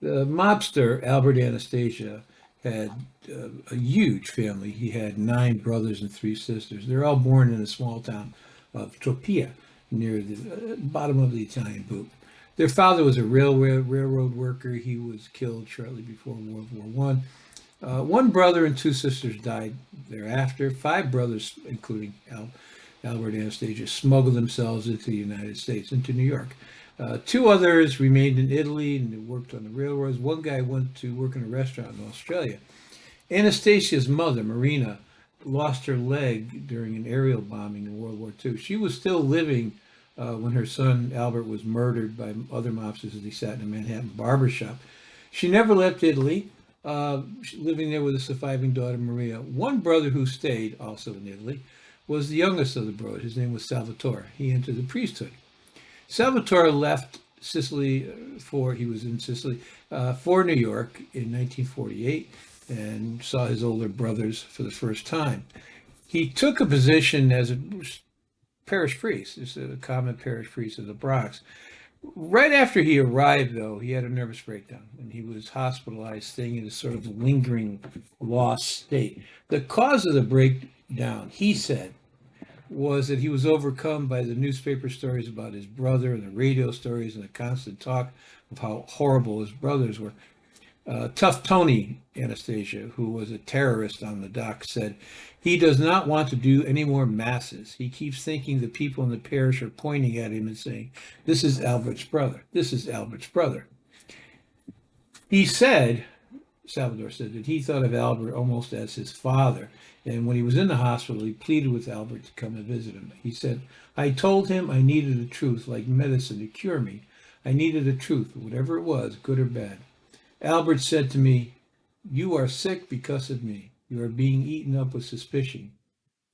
The mobster, Albert Anastasia, had a huge family. He had 9 brothers and 3 sisters. They're all born in a small town of Tropea, near the bottom of the Italian boot. Their father was a railroad worker. He was killed shortly before World War One. One brother and 2 sisters died thereafter. 5 brothers, including Albert Anastasia, smuggled themselves into the United States, into New York. 2 others remained in Italy and worked on the railroads. One guy went to work in a restaurant in Australia. Anastasia's mother, Marina, lost her leg during an aerial bombing in World War II. She was still living when her son Albert was murdered by other mobsters as he sat in a Manhattan barber shop. She never left Italy, living there with a surviving daughter, Maria. One brother who stayed, also in Italy, was the youngest of the brothers. His name was Salvatore. He entered the priesthood. Salvatore left Sicily he was in Sicily, for New York in 1948 and saw his older brothers for the first time. He took a position as a parish priest, just a common parish priest of the Bronx. Right after he arrived, though, he had a nervous breakdown and he was hospitalized, staying in a sort of lingering lost state. The cause of the breakdown, he said, was that he was overcome by the newspaper stories about his brother and the radio stories and the constant talk of how horrible his brothers were. Tough Tony Anastasia, who was a terrorist on the dock, said he does not want to do any more masses. He keeps thinking the people in the parish are pointing at him and saying, "This is Albert's brother. This is Albert's brother." He said, Salvador said, that he thought of Albert almost as his father. And when he was in the hospital, he pleaded with Albert to come and visit him. He said, "I told him I needed the truth, like medicine to cure me. I needed the truth, whatever it was, good or bad. Albert said to me, 'You are sick because of me. You are being eaten up with suspicion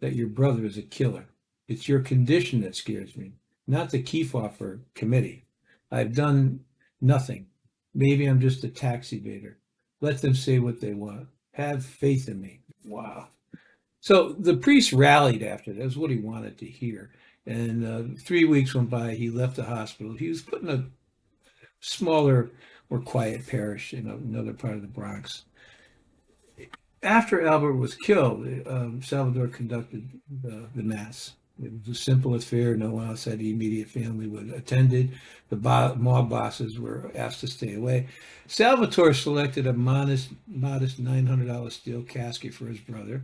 that your brother is a killer. It's your condition that scares me, not the Kefauver committee. I've done nothing. Maybe I'm just a tax evader. Let them say what they want. Have faith in me.'" Wow. So the priest rallied after that. That's what he wanted to hear. And 3 weeks went by. He left the hospital. He was put in a smaller, more quiet parish in another part of the Bronx. After Albert was killed, Salvador conducted the mass. It was a simple affair. No one outside the immediate family would attend it. The mob bosses were asked to stay away. Salvatore selected a modest $900 steel casket for his brother.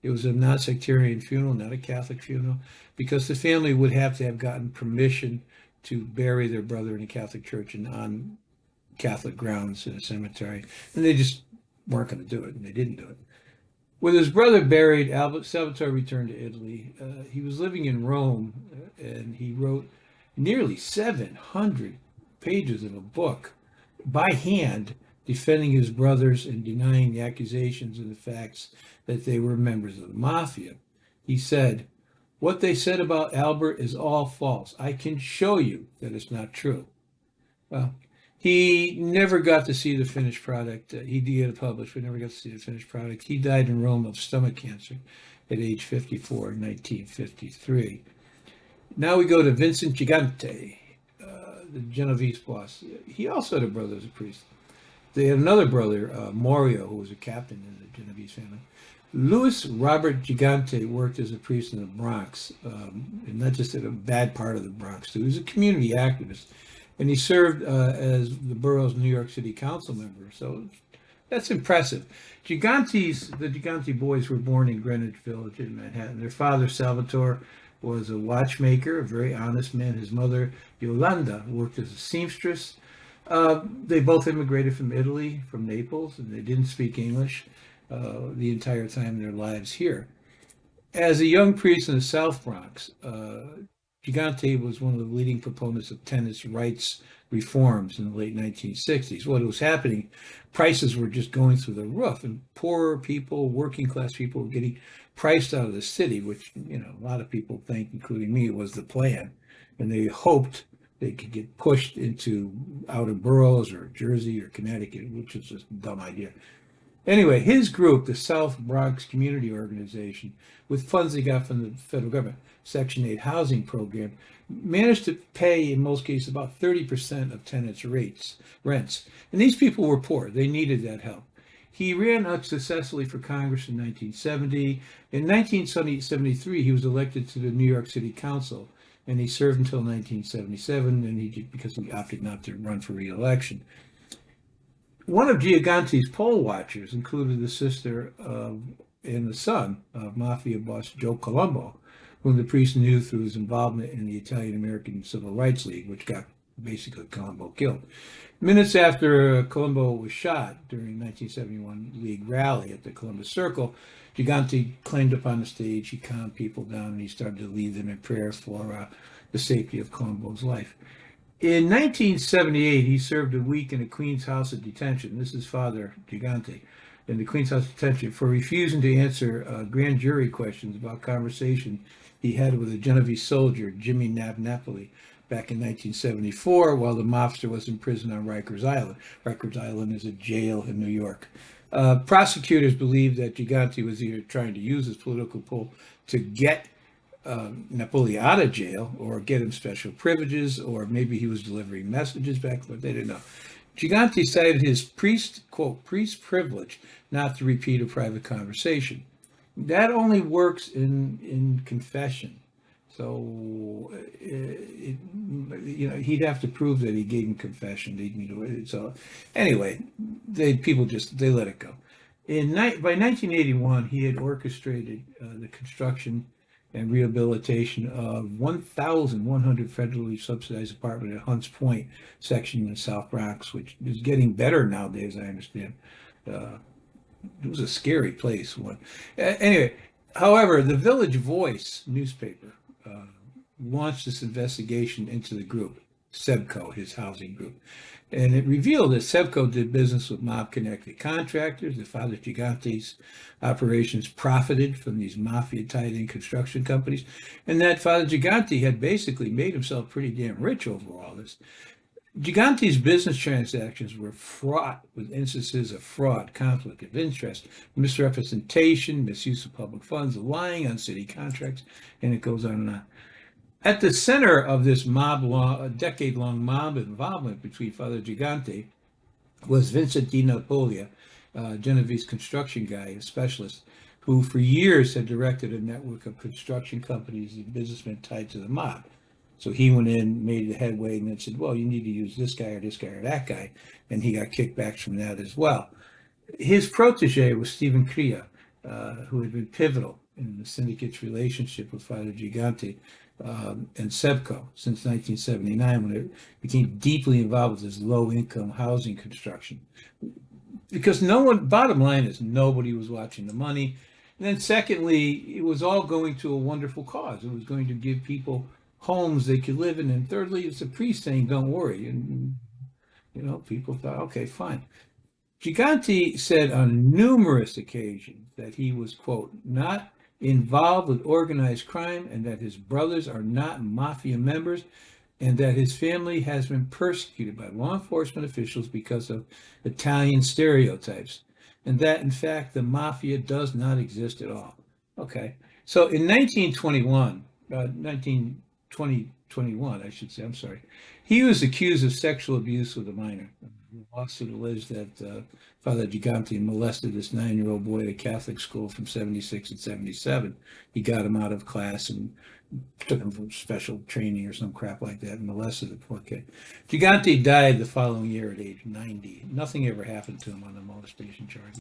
It was a non-sectarian funeral, not a Catholic funeral, because the family would have to have gotten permission to bury their brother in a Catholic church and on Catholic grounds in a cemetery. And they just weren't going to do it, and they didn't do it. With his brother buried, Albert Salvatore returned to Italy. He was living in Rome, and he wrote nearly 700 pages of a book by hand, defending his brothers and denying the accusations and the facts that they were members of the mafia. He said, "What they said about Albert is all false. I can show you that it's not true." Well, he never got to see the finished product. He did get it published, but never got to see the finished product. He died in Rome of stomach cancer at age 54 in 1953. Now we go to Vincent Gigante, the Genovese boss. He also had a brother as a priest. They had another brother, Mario, who was a captain in the Genovese family. Louis Robert Gigante worked as a priest in the Bronx, and not just in a bad part of the Bronx, too. He was a community activist, and he served as the borough's New York City Council member. So that's impressive. The Gigante boys were born in Greenwich Village in Manhattan. Their father, Salvatore, was a watchmaker, a very honest man. His mother, Yolanda, worked as a seamstress. They both immigrated from Italy, from Naples, and they didn't speak English the entire time of their lives here. As a young priest in the South Bronx, Gigante was one of the leading proponents of tenants' rights reforms in the late 1960s. What was happening, prices were just going through the roof, and poorer people, working class people were getting priced out of the city, which, a lot of people think, including me, was the plan. And they hoped they could get pushed into outer boroughs or Jersey or Connecticut, which is just a dumb idea. Anyway, his group, the South Bronx Community Organization, with funds they got from the federal government, Section 8 housing program, managed to pay, in most cases, about 30% of tenants' rents. And these people were poor. They needed that help. He ran unsuccessfully for Congress in 1970. In 1973, he was elected to the New York City Council, and he served until 1977, and because he opted not to run for re-election. One of Gigante's poll watchers included the sister of, and the son of mafia boss Joe Colombo, whom the priest knew through his involvement in the Italian-American Civil Rights League, which got basically Colombo killed. Minutes after Colombo was shot during 1971 League rally at the Columbus Circle, Gigante climbed up on the stage, he calmed people down, and he started to lead them in prayer for the safety of Colombo's life. In 1978, he served a week in the Queen's House of Detention. This is Father Gigante in the Queen's House of Detention for refusing to answer grand jury questions about conversation he had with a Genovese soldier, Jimmy Napoli, back in 1974 while the mobster was in prison on Rikers Island. Rikers Island is a jail in New York. Prosecutors believe that Gigante was either trying to use his political pull to get Napoli out of jail or get him special privileges, or maybe he was delivering messages back, but they didn't know. Gigante cited his quote, priest privilege not to repeat a private conversation. That only works in confession. So, he'd have to prove that he gave him confession. So, anyway, they let it go. By 1981, he had orchestrated the construction and rehabilitation of 1,100 federally subsidized apartments at Hunts Point section in the South Bronx, which is getting better nowadays, I understand. It was a scary place. Anyway, however, the Village Voice newspaper launched this investigation into the group, Sebco, his housing group. And it revealed that Sebco did business with mob-connected contractors, that Father Gigante's operations profited from these mafia-tied-in construction companies, and that Father Gigante had basically made himself pretty damn rich over all this. Gigante's business transactions were fraught with instances of fraud, conflict of interest, misrepresentation, misuse of public funds, lying on city contracts, and it goes on and on. At the center of this decade-long mob involvement between Father Gigante was Vincent Di Napolia, Genovese construction guy, a specialist, who for years had directed a network of construction companies and businessmen tied to the mob. So he went in, made the headway, and then said, well, you need to use this guy or that guy. And he got kickbacks from that as well. His protege was Stephen Crea, who had been pivotal in the syndicate's relationship with Father Gigante and Sebco since 1979, when it became deeply involved with this low-income housing construction. Because bottom line is, nobody was watching the money. And then secondly, it was all going to a wonderful cause. It was going to give people homes they could live in. And thirdly, it's a priest saying, don't worry. And, people thought, okay, fine. Gigante said on numerous occasions that he was, quote, not involved with organized crime, and that his brothers are not mafia members, and that his family has been persecuted by law enforcement officials because of Italian stereotypes, and that, in fact, the mafia does not exist at all. Okay, so in 1921, I should say, I'm sorry, he was accused of sexual abuse with a minor. The lawsuit alleged that Father Gigante molested this 9-year-old boy at a Catholic school from 76 and 77. He got him out of class and took him for special training or some crap like that and molested the poor kid. Gigante died the following year at age 90. Nothing ever happened to him on the molestation charge.